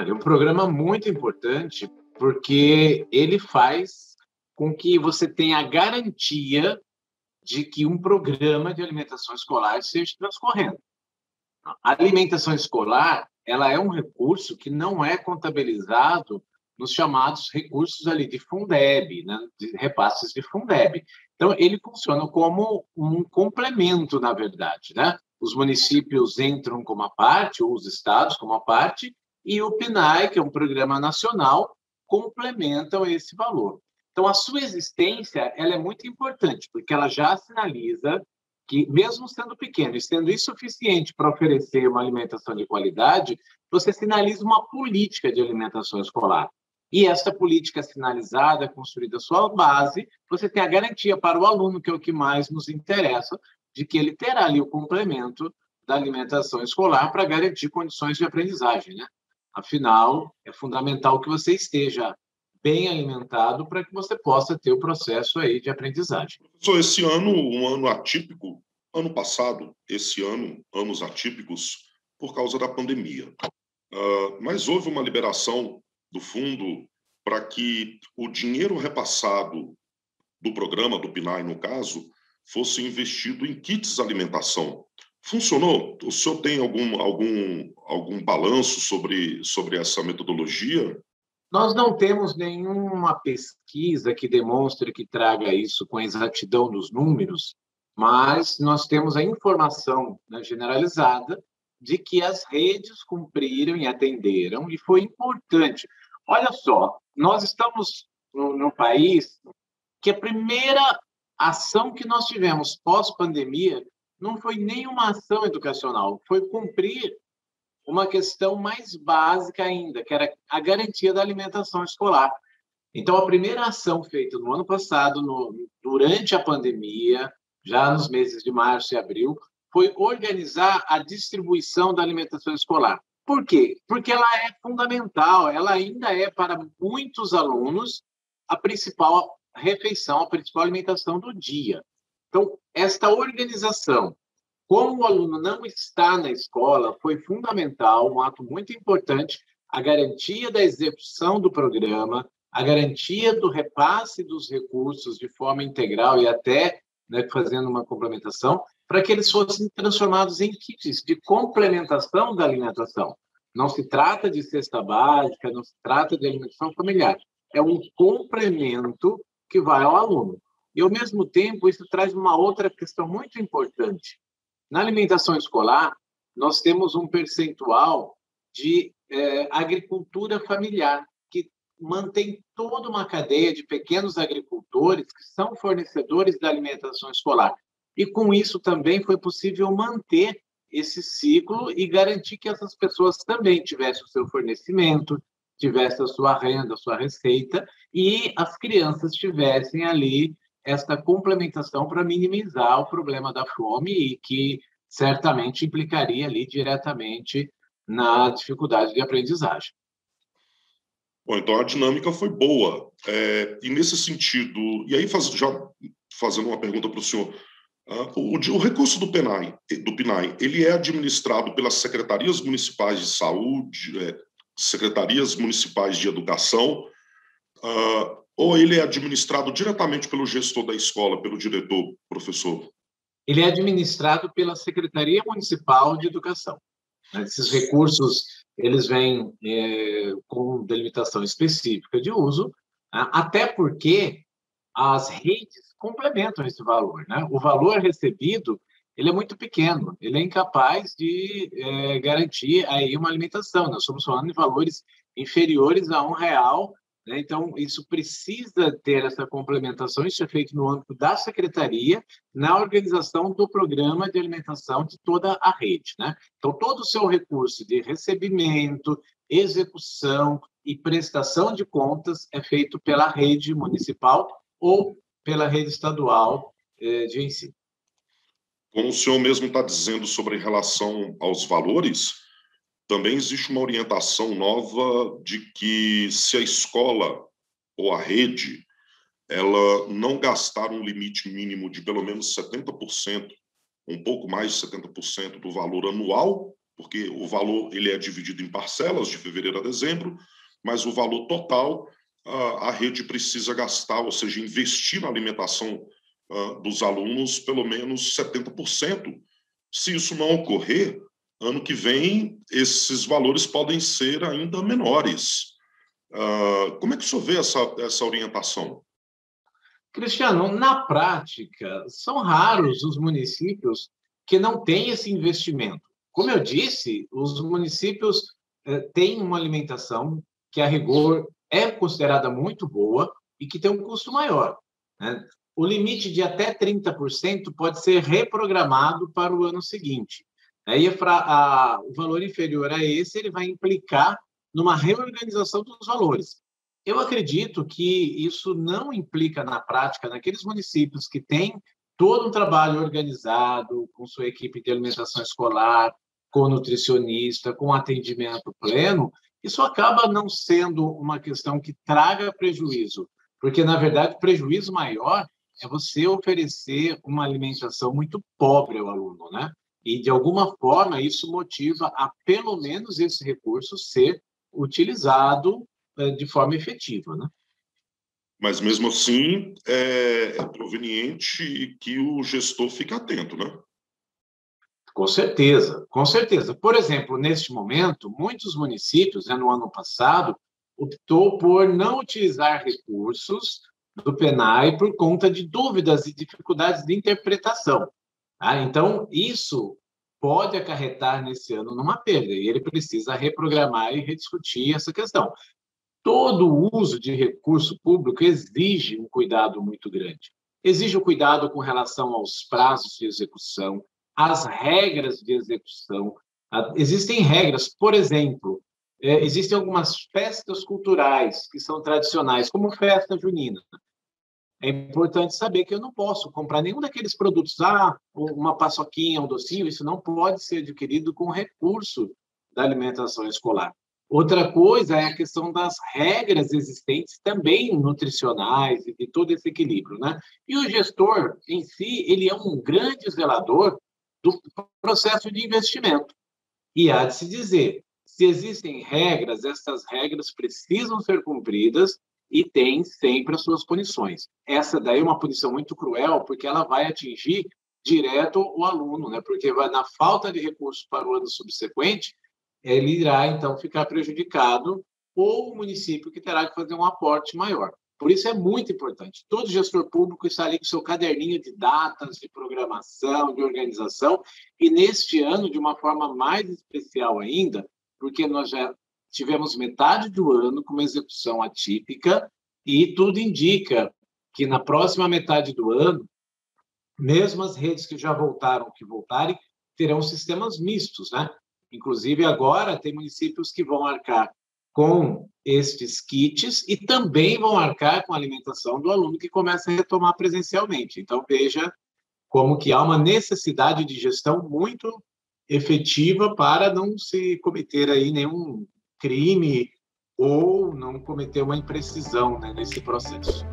Olha, um programa muito importante porque ele faz com que você tenha a garantia de que um programa de alimentação escolar esteja transcorrendo. A alimentação escolar, ela é um recurso que não é contabilizado nos chamados recursos ali de Fundeb, né, de repasses de Fundeb. Então, ele funciona como um complemento, na verdade, né? Os municípios entram como uma parte, ou os estados como uma parte, e o PNAE, que é um programa nacional, complementam esse valor. Então, a sua existência ela é muito importante, porque ela já sinaliza que, mesmo sendo pequeno e sendo insuficiente para oferecer uma alimentação de qualidade, você sinaliza uma política de alimentação escolar. E esta política sinalizada, construída à sua base, você tem a garantia para o aluno, que é o que mais nos interessa, de que ele terá ali o complemento da alimentação escolar para garantir condições de aprendizagem, né? Afinal, é fundamental que você esteja bem alimentado para que você possa ter o processo aí de aprendizagem. Professor, esse ano, um ano atípico, ano passado, esse ano, anos atípicos, por causa da pandemia. Mas houve uma liberação do fundo para que o dinheiro repassado do programa, do PNAE, no caso, fosse investido em kits de alimentação. Funcionou? O senhor tem algum balanço sobre essa metodologia? Nós não temos nenhuma pesquisa que demonstre que traga isso com exatidão nos números, mas nós temos a informação, né, generalizada de que as redes cumpriram e atenderam, e foi importante. Olha só, nós estamos no país que a primeira ação que nós tivemos pós-pandemia não foi nenhuma ação educacional, foi cumprir uma questão mais básica ainda, que era a garantia da alimentação escolar. Então, a primeira ação feita no ano passado, durante a pandemia, já nos meses de março e abril, foi organizar a distribuição da alimentação escolar. Por quê? Porque ela é fundamental, ela ainda é, para muitos alunos, a principal refeição, a principal alimentação do dia. Então, esta organização, como o aluno não está na escola, foi fundamental, um ato muito importante, a garantia da execução do programa, a garantia do repasse dos recursos de forma integral e até, né, fazendo uma complementação, para que eles fossem transformados em kits de complementação da alimentação. Não se trata de cesta básica, não se trata de alimentação familiar. É um complemento que vai ao aluno. E, ao mesmo tempo, isso traz uma outra questão muito importante. Na alimentação escolar, nós temos um percentual de agricultura familiar, que mantém toda uma cadeia de pequenos agricultores que são fornecedores da alimentação escolar. E, com isso, também foi possível manter esse ciclo e garantir que essas pessoas também tivessem o seu fornecimento, tivessem a sua renda, a sua receita, e as crianças tivessem ali esta complementação para minimizar o problema da fome e que certamente implicaria ali diretamente na dificuldade de aprendizagem. Bom, então a dinâmica foi boa. E nesse sentido, e aí já fazendo uma pergunta para o senhor, o recurso do PNAE, ele é administrado pelas secretarias municipais de saúde, secretarias municipais de educação, ou ele é administrado diretamente pelo gestor da escola, pelo diretor, professor? Ele é administrado pela Secretaria Municipal de Educação. Esses recursos, eles vêm com delimitação específica de uso, até porque as redes complementam esse valor, né? O valor recebido, ele é muito pequeno, ele é incapaz de garantir aí uma alimentação. Nós estamos falando de valores inferiores a R$ 1, né? Então, isso precisa ter essa complementação, isso é feito no âmbito da secretaria, na organização do programa de alimentação de toda a rede, né? Então, todo o seu recurso de recebimento, execução e prestação de contas é feito pela rede municipal ou pela rede estadual de ensino. Como o senhor mesmo está dizendo sobre relação aos valores, também existe uma orientação nova de que se a escola ou a rede ela não gastar um limite mínimo de pelo menos 70%, um pouco mais de 70% do valor anual porque o valor ele é dividido em parcelas de fevereiro a dezembro, mas o valor total a rede precisa gastar, ou seja, investir na alimentação dos alunos pelo menos 70%. Se isso não ocorrer, ano que vem esses valores podem ser ainda menores. Como é que o senhor vê essa orientação? Cristiano, na prática, são raros os municípios que não têm esse investimento. Como eu disse, os municípios têm uma alimentação que, a rigor, é considerada muito boa e que tem um custo maior, né? O limite de até 30% pode ser reprogramado para o ano seguinte. Aí, o valor inferior a esse ele vai implicar numa reorganização dos valores. Eu acredito que isso não implica, na prática, naqueles municípios que têm todo um trabalho organizado, com sua equipe de alimentação escolar, com nutricionista, com atendimento pleno, isso acaba não sendo uma questão que traga prejuízo, porque, na verdade, o prejuízo maior é você oferecer uma alimentação muito pobre ao aluno, né? E, de alguma forma, isso motiva a, pelo menos, esse recurso ser utilizado de forma efetiva, né? Mas, mesmo assim, é proveniente que o gestor fique atento, né? Com certeza, com certeza. Por exemplo, neste momento, muitos municípios, no ano passado, optou por não utilizar recursos do PENAE por conta de dúvidas e dificuldades de interpretação. Tá? Então, isso pode acarretar nesse ano numa perda, e ele precisa reprogramar e rediscutir essa questão. Todo o uso de recurso público exige um cuidado muito grande. Exige o cuidado com relação aos prazos de execução, às regras de execução. Existem regras, por exemplo, existem algumas festas culturais que são tradicionais, como festa junina. É importante saber que eu não posso comprar nenhum daqueles produtos, uma paçoquinha, um docinho, isso não pode ser adquirido com recurso da alimentação escolar. Outra coisa é a questão das regras existentes, também nutricionais, e de todo esse equilíbrio, né? E o gestor, em si, ele é um grande zelador do processo de investimento. E há de se dizer, se existem regras, essas regras precisam ser cumpridas e têm sempre as suas punições. Essa daí é uma punição muito cruel, porque ela vai atingir direto o aluno, né? Porque na falta de recursos para o ano subsequente, ele irá, então, ficar prejudicado, ou o município que terá que fazer um aporte maior. Por isso é muito importante. Todo gestor público está ali com seu caderninho de datas, de programação, de organização, e neste ano, de uma forma mais especial ainda, porque nós já tivemos metade do ano com uma execução atípica, e tudo indica que na próxima metade do ano, mesmo as redes que já voltaram, que voltarem, terão sistemas mistos, né? Inclusive, agora, tem municípios que vão arcar com estes kits e também vão arcar com a alimentação do aluno que começa a retomar presencialmente. Então, veja como que há uma necessidade de gestão muito efetiva para não se cometer aí nenhum crime ou não cometer uma imprecisão, né, nesse processo.